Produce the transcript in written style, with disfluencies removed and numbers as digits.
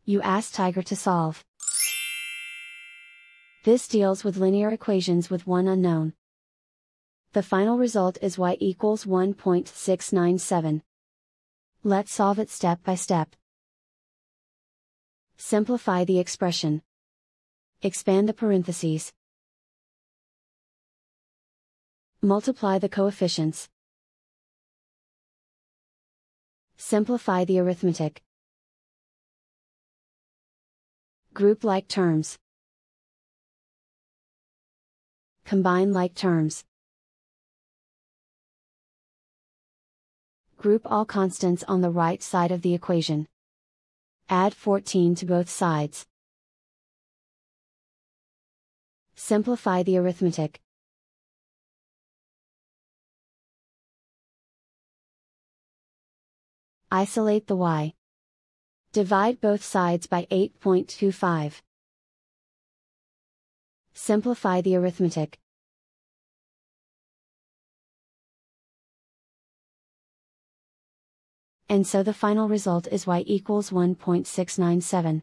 You ask Tiger to solve. This deals with linear equations with one unknown. The final result is y equals 1.697. Let's solve it step by step. Simplify the expression. Expand the parentheses. Multiply the coefficients. Simplify the arithmetic. Group like terms. Combine like terms. Group all constants on the right side of the equation. Add 14 to both sides. Simplify the arithmetic. Isolate the y. Divide both sides by 8.25. Simplify the arithmetic. And so the final result is y equals 1.697.